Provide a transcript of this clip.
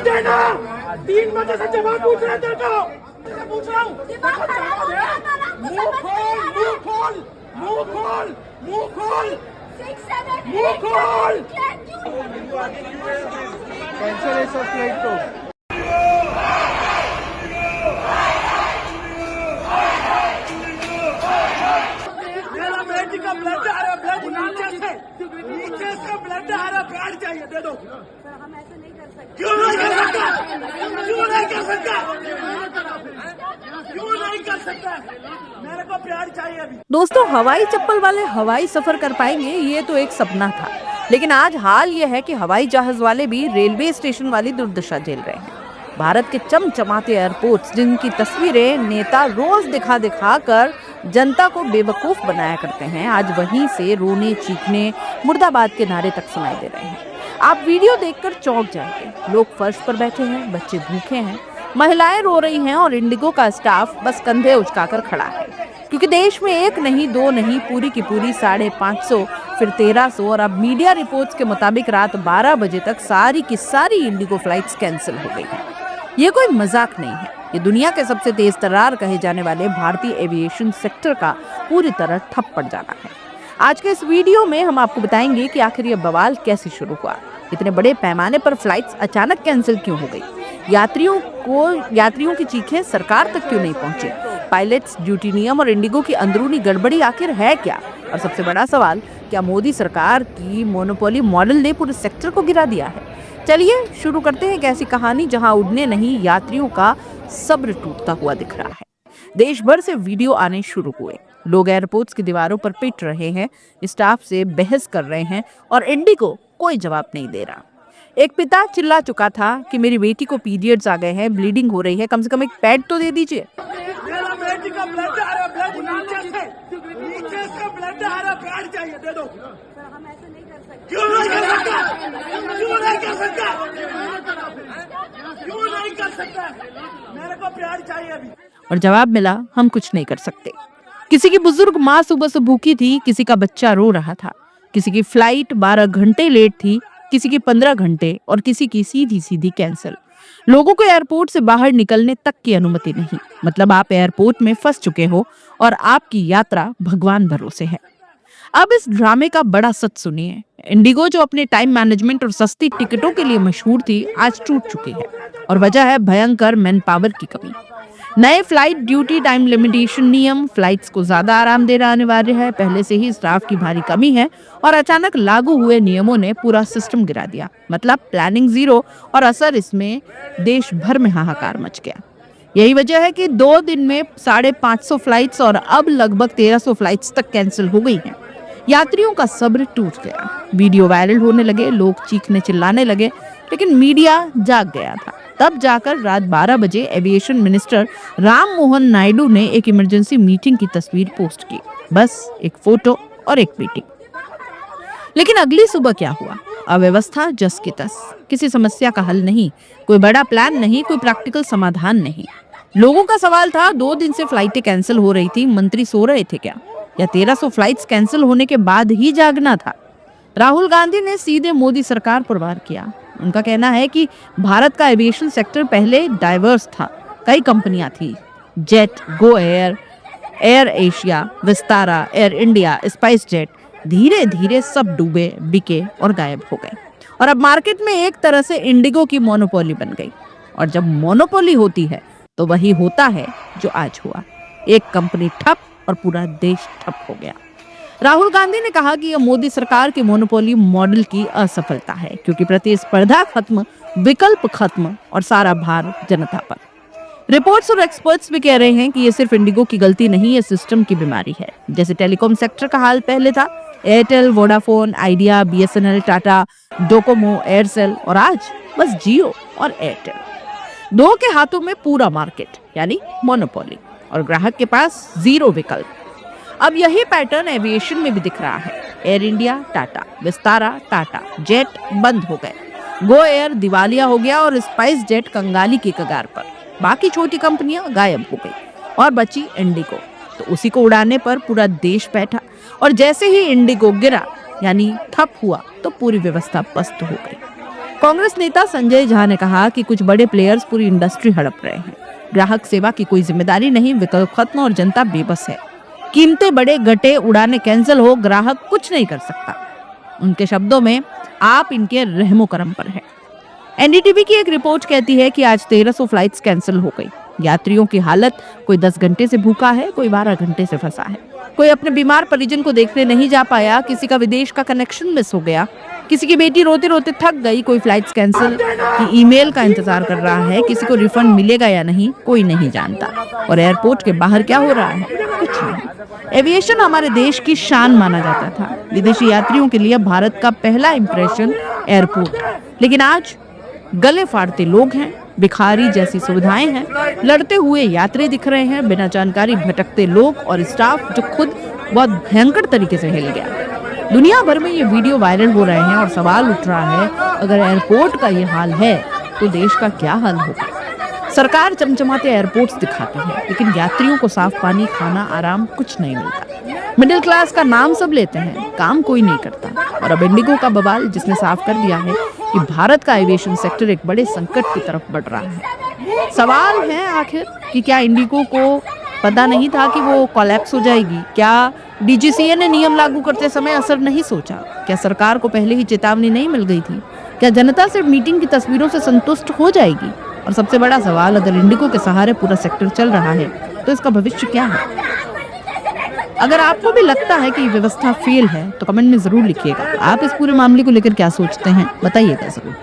देना। 3 बजे से जवाब पूछ रहे तेरे को, पूछ रहा हूँ। मुंह खोल, मुंह खोल, मुंह खोल, मुंह खोल, मुंह खोल। कैंसिल है सब फ्लाइट तो। मेरा बेटी का ब्लड आ रहा, ब्लड नीचे से ब्लड आ रहा, पैड चाहिए, दे दो। हम ऐसा नहीं कर सकते। क्यों नहीं कर सकता? क्यों नहीं कर सकता? क्यों नहीं कर सकता? मेरे को प्यार चाहिए अभी। दोस्तों, हवाई चप्पल वाले हवाई सफर कर पाएंगे ये तो एक सपना था, लेकिन आज हाल ये है कि हवाई जहाज वाले भी रेलवे स्टेशन वाली दुर्दशा झेल रहे हैं। भारत के चमचमाते एयरपोर्ट्स जिनकी तस्वीरें नेता रोज दिखा दिखा कर जनता को बेवकूफ बनाया करते हैं, आज वहीं से रोने चीखने मुर्दाबाद के नारे तक सुनाई दे रहे हैं। आप वीडियो देखकर चौंक जाएंगे। लोग फर्श पर बैठे हैं, बच्चे भूखे हैं, महिलाएं रो रही हैं और इंडिगो का स्टाफ बस कंधे उचकाकर खड़ा है, क्योंकि देश में एक नहीं, दो नहीं, पूरी की पूरी 550, फिर 1300 और अब मीडिया रिपोर्ट्स के मुताबिक रात 12 बजे तक सारी की सारी इंडिगो फ्लाइट्स कैंसिल हो गई हैं। ये कोई मजाक नहीं है, ये दुनिया के सबसे तेज तर्रार कहे जाने वाले भारतीय एविएशन सेक्टर का पूरी तरह ठप पड़ जाना है। आज के इस वीडियो में हम आपको बताएंगे कि आखिर ये बवाल कैसे शुरू हुआ, इतने बड़े पैमाने पर फ्लाइट्स अचानक कैंसिल क्यों हो गई, यात्रियों की चीखें सरकार तक क्यों नहीं पहुंची, पायलट्स, ड्यूटी नियम और इंडिगो की अंदरूनी गड़बड़ी आखिर है क्या, और सबसे बड़ा सवाल, क्या मोदी सरकार की मोनोपोली मॉडल ने पूरे सेक्टर को गिरा दिया है। चलिए शुरू करते हैं एक ऐसी कहानी जहां उड़ने नहीं, यात्रियों का सब्र टूटता हुआ दिख रहा है। देश भर से वीडियो आने शुरू हुए, लोग एयरपोर्ट्स की दीवारों पर पिट रहे हैं, स्टाफ से बहस कर रहे हैं और इंडिगो कोई जवाब नहीं दे रहा। एक पिता चिल्ला चुका था कि मेरी बेटी को पीरियड्स आ गए हैं, ब्लीडिंग हो रही है, कम से कम एक पैड तो दे दीजिए। मेरा बेटी का ब्लड आ रहा, ब्लड नीचे से ब्लड आ रहा, पैड चाहिए, दे दो। हम ऐसा नहीं कर सकते। क्यों नहीं कर सकता? क्यों नहीं कर सकता? क्यों नहीं कर सकता? मेरे को प्यार चाहिए अभी। और जवाब मिला, हम कुछ नहीं कर सकते। किसी की बुजुर्ग माँ सुबह से भूखी थी, किसी का बच्चा रो रहा था, किसी की फ्लाइट 12 घंटे लेट थी, किसी की 15 घंटे और किसी की सीधी सीधी कैंसिल। लोगों को एयरपोर्ट से बाहर निकलने तक की अनुमति नहीं। मतलब आप एयरपोर्ट में फंस चुके हो और आपकी यात्रा भगवान भरोसे है। अब इस ड्रामे का बड़ा सच सुनिए। इंडिगो जो अपने टाइम मैनेजमेंट और सस्ती टिकटों के लिए मशहूर थी, आज टूट चुकी है और वजह है भयंकर मैन पावर की कमी। नए फ्लाइट ड्यूटी टाइम लिमिटेशन नियम फ्लाइट्स को ज्यादा आराम देना अनिवार्य है, पहले से ही स्टाफ की भारी कमी है और अचानक लागू हुए नियमों ने पूरा सिस्टम गिरा दिया। मतलब प्लानिंग जीरो और असर इसमें देश भर में हाहाकार मच गया। यही वजह है कि 2 दिन में 550 फ्लाइट्स और अब लगभग 1300 फ्लाइट्स तक कैंसिल हो गई हैं। यात्रियों का सब्र टूट गया, वीडियो वायरल होने लगे, लोग चीखने चिल्लाने लगे, लेकिन मीडिया जाग गया था। तब जाकर रात 12 बजे एविएशन मिनिस्टर राम मोहन नायडू ने एक इमरजेंसी मीटिंग की तस्वीर पोस्ट की, बस एक फोटो और एक मीटिंग। लेकिन अगली सुबह क्या हुआ? अव्यवस्था जस की तस, किसी समस्या का हल नहीं, कोई बड़ा प्लान नहीं, कोई प्रैक्टिकल समाधान नहीं। लोगों का सवाल था, 2 दिन से फ्लाइटें कैंसिल हो रही थी, मंत्री सो रहे थे क्या, या 1300 फ्लाइट्स कैंसिल होने के बाद ही जागना था? राहुल गांधी ने सीधे मोदी सरकार पर वार किया। उनका कहना है कि भारत का एविएशन सेक्टर पहले डाइवर्स था, कई कंपनियां थी, jet, Go Air, air Asia, Vistara, air India, spice jet, धीरे धीरे सब डूबे, बिके और गायब हो गए। और अब मार्केट में एक तरह से इंडिगो की मोनोपोली बन गई। और जब मोनोपोली होती है तो वही होता है जो आज हुआ, एक कंपनी ठप और पूरा देश ठप हो गया। राहुल गांधी ने कहा कि यह मोदी सरकार के मोनोपोली मॉडल की असफलता है, क्योंकि प्रतिस्पर्धा खत्म, विकल्प खत्म और सारा भार जनता पर। रिपोर्ट्स और एक्सपर्ट्स भी कह रहे हैं कि ये सिर्फ इंडिगो की गलती नहीं, ये सिस्टम की बीमारी है। जैसे टेलीकॉम सेक्टर का हाल पहले था, Airtel, Vodafone, idea, BSNL, Tata, Docomo, Aircel और आज बस जियो और एयरटेल। 2 के हाथों में पूरा मार्केट यानी मोनोपोली और ग्राहक के पास जीरो विकल्प। अब यही पैटर्न एविएशन में भी दिख रहा है। Air India, Tata, Vistara, Tata jet बंद हो गए, गो एयर दिवालिया हो गया और स्पाइस जेट कंगाली की कगार पर। बाकी छोटी कंपनियां गायब हो गई और बची इंडिगो, तो उसी को उड़ाने पर पूरा देश बैठा। और जैसे ही इंडिगो गिरा यानी ठप हुआ तो पूरी व्यवस्था पस्त हो गई। कांग्रेस नेता संजय झा ने कहा कि कुछ बड़े प्लेयर्स पूरी इंडस्ट्री हड़प रहे हैं। ग्राहक सेवा की कोई जिम्मेदारी नहीं, विकल्प खत्म और जनता बेबस है। कीमतें बढ़े, घटे, उड़ाने कैंसिल हो, ग्राहक कुछ नहीं कर सकता। उनके शब्दों में आप इनके रहमो करम पर है। एनडीटीवी की एक रिपोर्ट कहती है कि आज 1300 फ्लाइट्स कैंसिल हो गई। यात्रियों की हालत, कोई 10 घंटे से भूखा है, कोई 12 घंटे से फंसा है, कोई अपने बीमार परिजन को देखने नहीं जा पाया, किसी का विदेश का कनेक्शन मिस हो गया, किसी की बेटी रोते रोते थक गई, कोई फ्लाइट्स कैंसिल की ईमेल का इंतजार कर रहा है, किसी को रिफंड मिलेगा या नहीं कोई नहीं जानता। और एयरपोर्ट के बाहर क्या हो रहा है, कुछ नहीं। एविएशन हमारे देश की शान माना जाता था। विदेशी यात्रियों के लिए भारत का पहला इंप्रेशन एयरपोर्ट, लेकिन आज गले फाड़ते लोग हैं, भिखारी जैसी सुविधाएं हैं, लड़ते हुए यात्री दिख रहे हैं, बिना जानकारी भटकते लोग और स्टाफ जो खुद बहुत भयंकर तरीके से हिल गया। दुनिया भर में ये वीडियो वायरल हो रहे हैं और सवाल उठ रहा है, अगर एयरपोर्ट का ये हाल है तो देश का क्या हाल होगा। सरकार चमचमाते एयरपोर्ट्स दिखाती है, लेकिन यात्रियों को साफ पानी, खाना, आराम कुछ नहीं मिलता। मिडिल क्लास का नाम सब लेते हैं, काम कोई नहीं करता। और अब इंडिगो का बवाल, जिसने साफ कर दिया है कि भारत का एविएशन सेक्टर एक बड़े संकट की तरफ बढ़ रहा है। सवाल है आखिर कि क्या इंडिगो को पता नहीं था कि वो कोलैप्स हो जाएगी? क्या डीजीसीए ने नियम लागू करते समय असर नहीं सोचा? क्या सरकार को पहले ही चेतावनी नहीं मिल गई थी? क्या जनता सिर्फ मीटिंग की तस्वीरों से संतुष्ट हो जाएगी? और सबसे बड़ा सवाल, अगर इंडिगो के सहारे पूरा सेक्टर चल रहा है तो इसका भविष्य क्या है? अगर आपको भी लगता है कि व्यवस्था फेल है तो कमेंट में जरूर लिखिएगा। आप इस पूरे मामले को लेकर क्या सोचते हैं, बताइएगा जरूर।